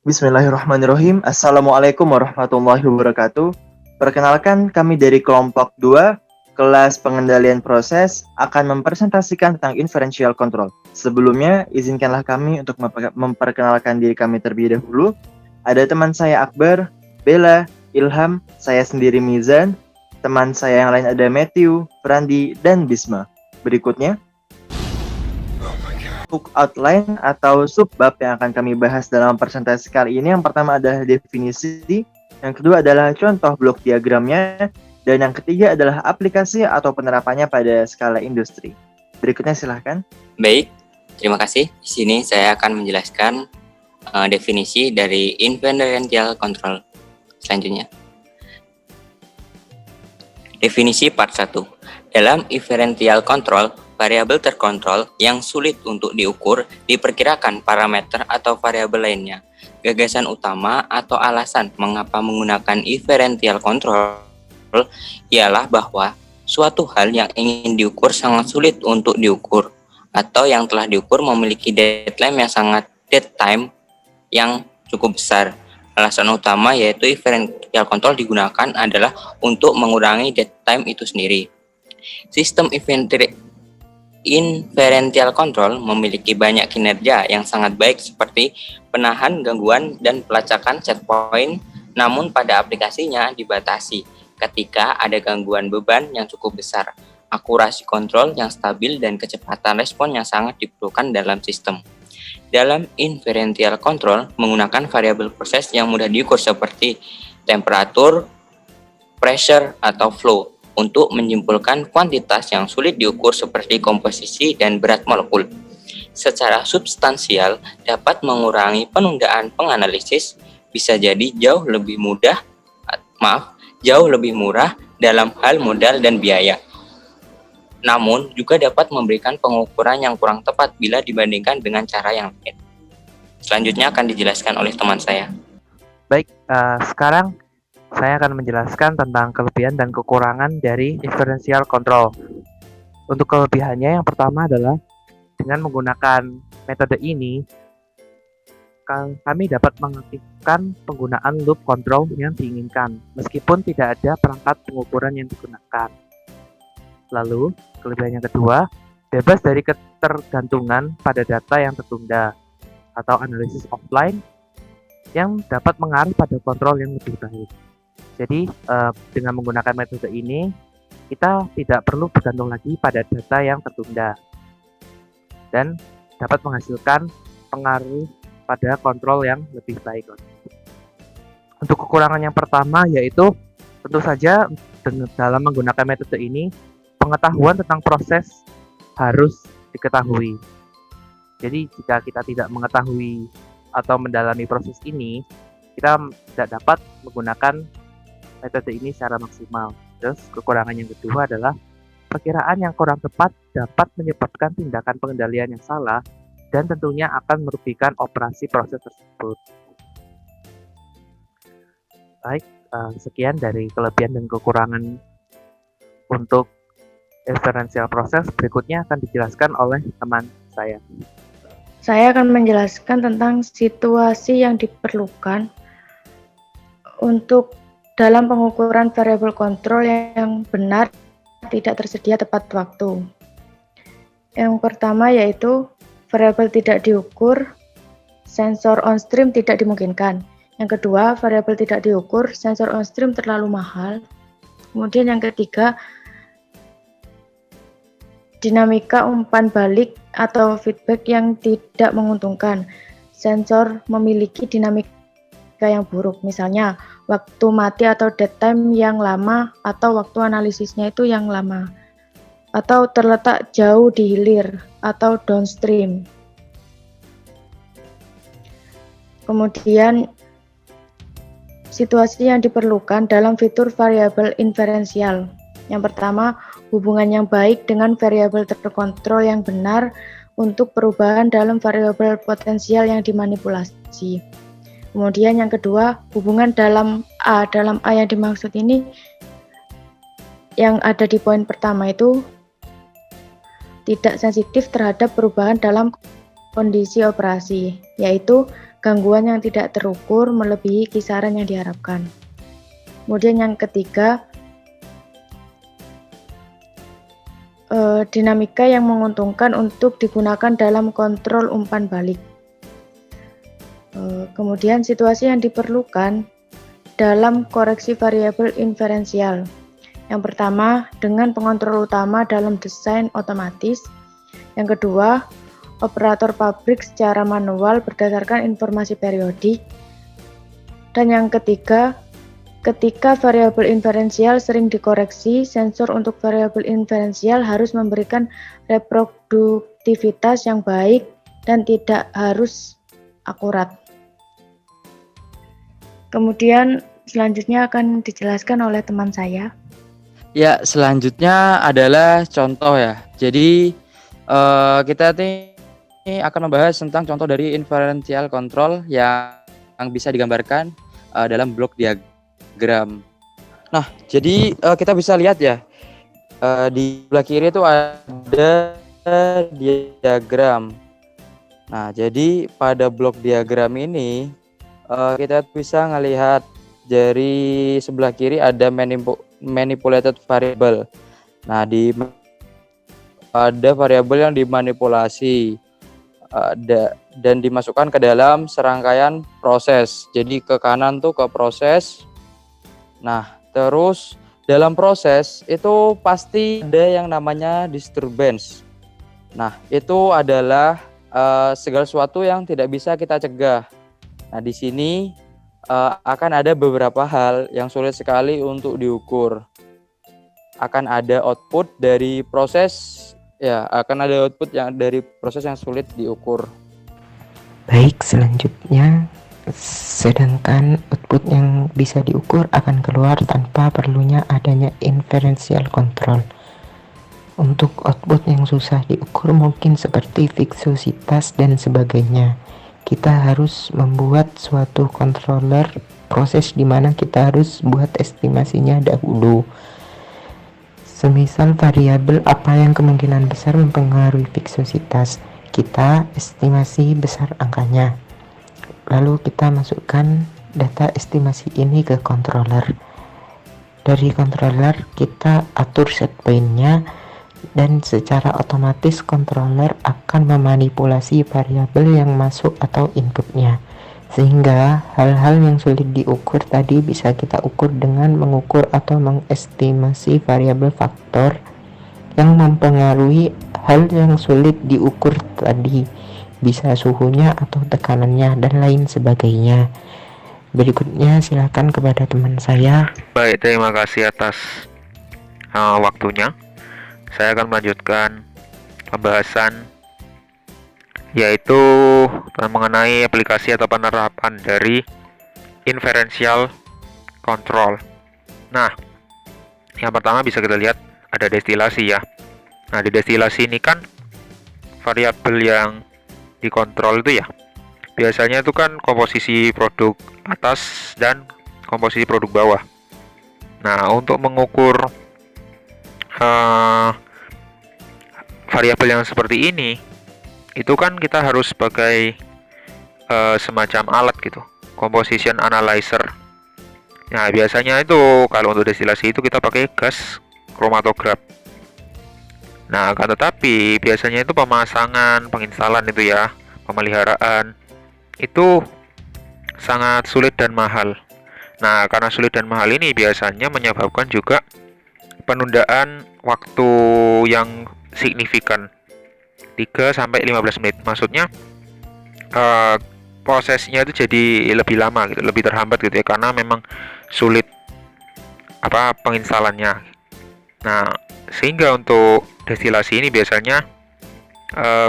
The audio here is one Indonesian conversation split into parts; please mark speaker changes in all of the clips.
Speaker 1: Bismillahirrahmanirrahim. Assalamualaikum warahmatullahi wabarakatuh. Perkenalkan, kami dari kelompok 2, kelas pengendalian proses, akan mempresentasikan tentang inferential control. Sebelumnya, izinkanlah kami untuk memperkenalkan diri kami terlebih dahulu. Ada teman saya Akbar, Bella, Ilham, saya sendiri Mizan, teman saya yang lain ada Matthew, Frandi, dan Bisma. Berikutnya, untuk outline atau subbab yang akan kami bahas dalam presentasi kali ini, yang pertama adalah definisi, yang kedua adalah contoh blok diagramnya, dan yang ketiga adalah aplikasi atau penerapannya pada skala industri. Berikutnya silahkan.
Speaker 2: Baik, terima kasih. Di sini saya akan menjelaskan definisi dari inferential control. Selanjutnya, definisi part 1. Dalam inferential control, variabel terkontrol yang sulit untuk diukur diperkirakan parameter atau variabel lainnya. Gagasan utama atau alasan mengapa menggunakan inferential control ialah bahwa suatu hal yang ingin diukur sangat sulit untuk diukur, atau yang telah diukur memiliki deadline yang cukup besar. Alasan utama yaitu inferential control digunakan adalah untuk mengurangi dead time itu sendiri. Sistem inferential control memiliki banyak kinerja yang sangat baik seperti penahan gangguan dan pelacakan checkpoint, namun pada aplikasinya dibatasi ketika ada gangguan beban yang cukup besar, akurasi kontrol yang stabil, dan kecepatan respon yang sangat diperlukan dalam sistem. Dalam inferential control menggunakan variabel proses yang mudah diukur seperti temperatur, pressure, atau flow untuk menyimpulkan kuantitas yang sulit diukur seperti komposisi dan berat molekul. Secara substansial dapat mengurangi penundaan penganalisis, bisa jadi jauh lebih murah dalam hal modal dan biaya. Namun juga dapat memberikan pengukuran yang kurang tepat bila dibandingkan dengan cara yang lain. Selanjutnya akan dijelaskan oleh teman saya.
Speaker 3: Baik, sekarang saya akan menjelaskan tentang kelebihan dan kekurangan dari inferential control. Untuk kelebihannya, yang pertama adalah dengan menggunakan metode ini, kami dapat mengaktifkan penggunaan loop control yang diinginkan, meskipun tidak ada perangkat pengukuran yang digunakan. Lalu, kelebihan yang kedua, bebas dari ketergantungan pada data yang tertunda atau analisis offline yang dapat mengarah pada kontrol yang lebih baik. Jadi, dengan menggunakan metode ini, kita tidak perlu bergantung lagi pada data yang tertunda dan dapat menghasilkan pengaruh pada kontrol yang lebih baik. Untuk kekurangan yang pertama yaitu tentu saja dalam menggunakan metode ini, pengetahuan tentang proses harus diketahui. Jadi, jika kita tidak mengetahui atau mendalami proses ini, kita tidak dapat menggunakan metode ini secara maksimal. Terus kekurangan yang kedua adalah perkiraan yang kurang tepat dapat menyebabkan tindakan pengendalian yang salah dan tentunya akan merugikan operasi proses tersebut. Baik, sekian dari kelebihan dan kekurangan untuk inferential proses. Berikutnya akan dijelaskan oleh teman saya.
Speaker 4: Saya akan menjelaskan tentang situasi yang diperlukan untuk dalam pengukuran variabel kontrol yang benar tidak tersedia tepat waktu. Yang pertama yaitu variabel tidak diukur, sensor on stream tidak dimungkinkan. Yang kedua, variabel tidak diukur, sensor on stream terlalu mahal. Kemudian yang ketiga, dinamika umpan balik atau feedback yang tidak menguntungkan. Sensor memiliki dinamika yang buruk, misalnya waktu mati atau dead time yang lama atau waktu analisisnya itu yang lama, atau terletak jauh di hilir atau downstream. Kemudian situasi yang diperlukan dalam fitur variabel inferential. Yang pertama, hubungan yang baik dengan variabel terkontrol yang benar untuk perubahan dalam variabel potensial yang dimanipulasi. Kemudian yang kedua, hubungan dalam A yang dimaksud ini yang ada di poin pertama itu tidak sensitif terhadap perubahan dalam kondisi operasi, yaitu gangguan yang tidak terukur melebihi kisaran yang diharapkan. Kemudian yang ketiga, dinamika yang menguntungkan untuk digunakan dalam kontrol umpan balik. Kemudian situasi yang diperlukan dalam koreksi variabel inferensial. Yang pertama, dengan pengontrol utama dalam desain otomatis. Yang kedua, operator pabrik secara manual berdasarkan informasi periodik. Dan yang ketiga, ketika variabel inferensial sering dikoreksi, sensor untuk variabel inferensial harus memberikan reproduktivitas yang baik dan tidak harus akurat. Kemudian selanjutnya akan dijelaskan oleh teman saya.
Speaker 5: Ya, selanjutnya adalah contoh ya. Jadi kita ini akan membahas tentang contoh dari inferential control yang bisa digambarkan dalam blok diagram. Nah, jadi kita bisa lihat ya, di sebelah kiri itu ada diagram. Nah, jadi pada blok diagram ini kita bisa melihat dari sebelah kiri ada manipulated variable. Nah, ada variabel yang dimanipulasi dan dimasukkan ke dalam serangkaian proses. Jadi ke kanan tuh ke proses. Nah, terus dalam proses itu pasti ada yang namanya disturbance. Nah, itu adalah segala sesuatu yang tidak bisa kita cegah. Nah, di sini akan ada beberapa hal yang sulit sekali untuk diukur. Akan ada output dari proses, ya, akan ada output yang dari proses yang sulit diukur.
Speaker 6: Baik, selanjutnya, sedangkan output yang bisa diukur akan keluar tanpa perlunya adanya inferential control. Untuk output yang susah diukur mungkin seperti viskositas dan sebagainya. Kita harus membuat suatu controller proses di mana kita harus buat estimasinya dahulu. Semisal variabel apa yang kemungkinan besar mempengaruhi viskositas, kita estimasi besar angkanya. Lalu kita masukkan data estimasi ini ke controller. Dari controller kita atur set point-nya, dan secara otomatis controller akan memanipulasi variabel yang masuk atau inputnya, sehingga hal-hal yang sulit diukur tadi bisa kita ukur dengan mengukur atau mengestimasi variabel faktor yang mempengaruhi hal yang sulit diukur tadi, bisa suhunya atau tekanannya dan lain sebagainya. Berikutnya silakan kepada teman saya.
Speaker 7: Baik, terima kasih atas waktunya. Saya akan melanjutkan pembahasan yaitu mengenai aplikasi atau penerapan dari inferential control. Nah, yang pertama bisa kita lihat ada destilasi ya. Nah, di destilasi ini kan variabel yang dikontrol itu ya, biasanya itu kan komposisi produk atas dan komposisi produk bawah. Nah, untuk mengukur variabel yang seperti ini, itu kan kita harus pakai semacam alat gitu, composition analyzer. Nah, biasanya itu kalau untuk destilasi itu kita pakai gas chromatograph. Nah, akan tetapi biasanya itu pemasangan, penginstalan itu ya, pemeliharaan itu sangat sulit dan mahal. Nah, karena sulit dan mahal ini biasanya menyebabkan juga penundaan waktu yang signifikan 3-15 menit. Maksudnya prosesnya itu jadi lebih lama gitu, lebih terhambat gitu ya, karena memang sulit penginstalannya. Nah, sehingga untuk destilasi ini biasanya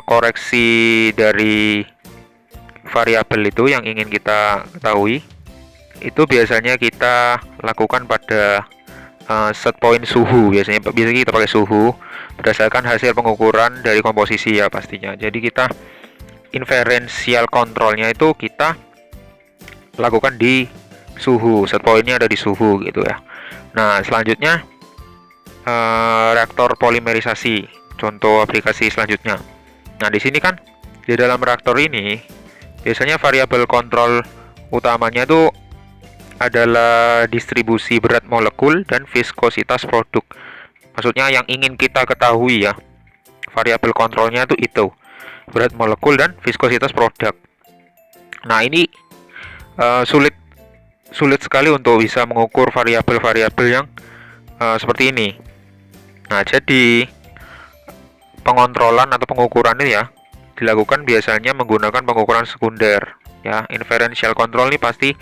Speaker 7: koreksi dari variabel itu yang ingin kita ketahui itu biasanya kita lakukan pada set point suhu. Biasanya kita pakai suhu berdasarkan hasil pengukuran dari komposisi ya pastinya. Jadi kita inferential controlnya itu kita lakukan di suhu, set point-nya ada di suhu gitu ya. Nah, selanjutnya reaktor polimerisasi, contoh aplikasi selanjutnya. Nah, di sini kan di dalam reaktor ini Biasanya variabel kontrol utamanya itu adalah distribusi berat molekul dan viskositas produk. Maksudnya yang ingin kita ketahui ya, variabel kontrolnya itu berat molekul dan viskositas produk. Nah, ini sulit sekali untuk bisa mengukur variabel-variabel yang seperti ini. Nah, jadi pengontrolan atau pengukuran ini ya dilakukan biasanya menggunakan pengukuran sekunder ya. Inferential control ini pasti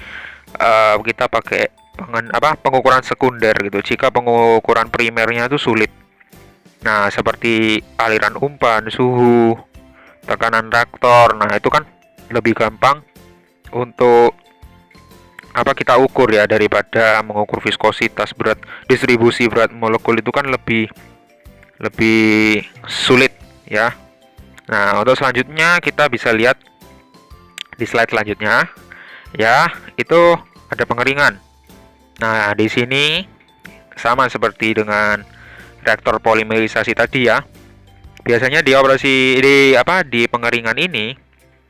Speaker 7: kita pakai pengukuran sekunder gitu jika pengukuran primernya itu sulit. Nah, seperti aliran umpan, suhu, tekanan reaktor. Nah, itu kan lebih gampang untuk kita ukur ya daripada mengukur viskositas, berat, distribusi berat molekul itu kan lebih sulit ya. Nah, untuk selanjutnya kita bisa lihat di slide selanjutnya ya, itu ada pengeringan. Nah, di sini sama seperti dengan reaktor polimerisasi tadi ya. Biasanya di pengeringan ini,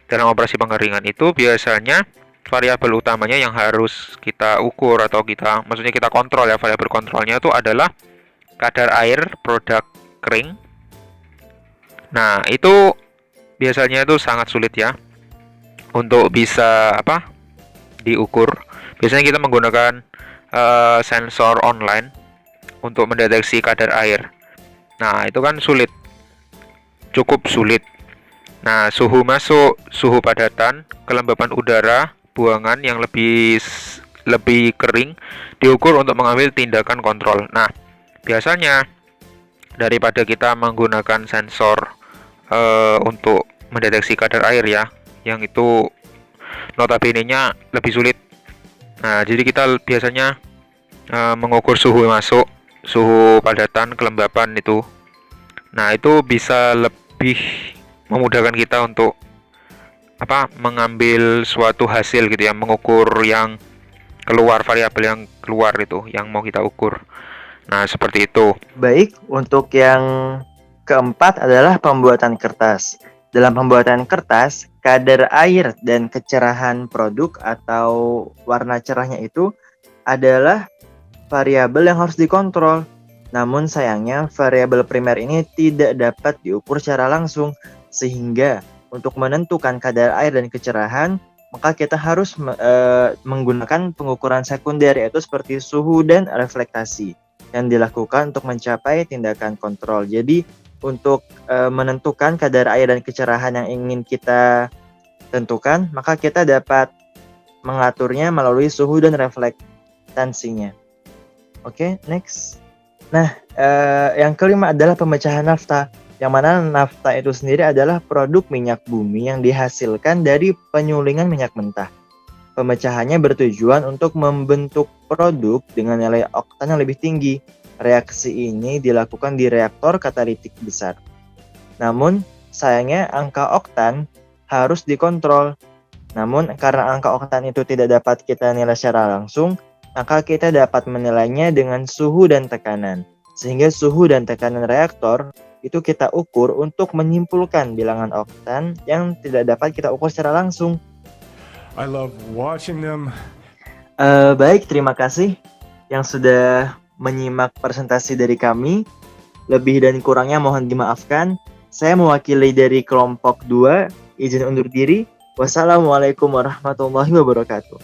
Speaker 7: dalam operasi pengeringan itu biasanya variabel utamanya yang harus kita ukur atau maksudnya kita kontrol ya, variabel kontrolnya itu adalah kadar air produk kering. Nah, itu biasanya itu sangat sulit ya untuk bisa diukur. Biasanya kita menggunakan sensor online untuk mendeteksi kadar air. Nah, itu kan cukup sulit. Nah, suhu masuk, suhu padatan, kelembapan udara, buangan yang lebih kering diukur untuk mengambil tindakan kontrol. Nah, biasanya daripada kita menggunakan sensor untuk mendeteksi kadar air ya, yang itu notabene-nya lebih sulit. Nah, jadi kita biasanya mengukur suhu masuk, suhu padatan, kelembapan itu. Nah, itu bisa lebih memudahkan kita untuk mengambil suatu hasil gitu ya, mengukur yang keluar, variabel yang keluar itu yang mau kita ukur. Nah, seperti itu.
Speaker 1: Baik, untuk yang keempat adalah pembuatan kertas. Dalam pembuatan kertas, kadar air dan kecerahan produk atau warna cerahnya itu adalah variabel yang harus dikontrol. Namun sayangnya variabel primer ini tidak dapat diukur secara langsung, sehingga untuk menentukan kadar air dan kecerahan, maka kita harus menggunakan pengukuran sekunder, yaitu seperti suhu dan reflektasi yang dilakukan untuk mencapai tindakan kontrol. Jadi untuk menentukan kadar air dan kecerahan yang ingin kita tentukan, maka kita dapat mengaturnya melalui suhu dan reflektansinya. Oke, next. Nah, yang kelima adalah pemecahan nafta, yang mana nafta itu sendiri adalah produk minyak bumi yang dihasilkan dari penyulingan minyak mentah. Pemecahannya bertujuan untuk membentuk produk dengan nilai oktan yang lebih tinggi. Reaksi ini dilakukan di reaktor katalitik besar. Namun, sayangnya angka oktan harus dikontrol. Namun, karena angka oktan itu tidak dapat kita nilai secara langsung, maka kita dapat menilainya dengan suhu dan tekanan. Sehingga suhu dan tekanan reaktor itu kita ukur untuk menyimpulkan bilangan oktan yang tidak dapat kita ukur secara langsung.
Speaker 8: I love watching them.
Speaker 1: Baik, terima kasih yang sudah menyimak presentasi dari kami. Lebih dan kurangnya mohon dimaafkan. Saya mewakili dari kelompok 2, izin undur diri. Wassalamualaikum warahmatullahi wabarakatuh.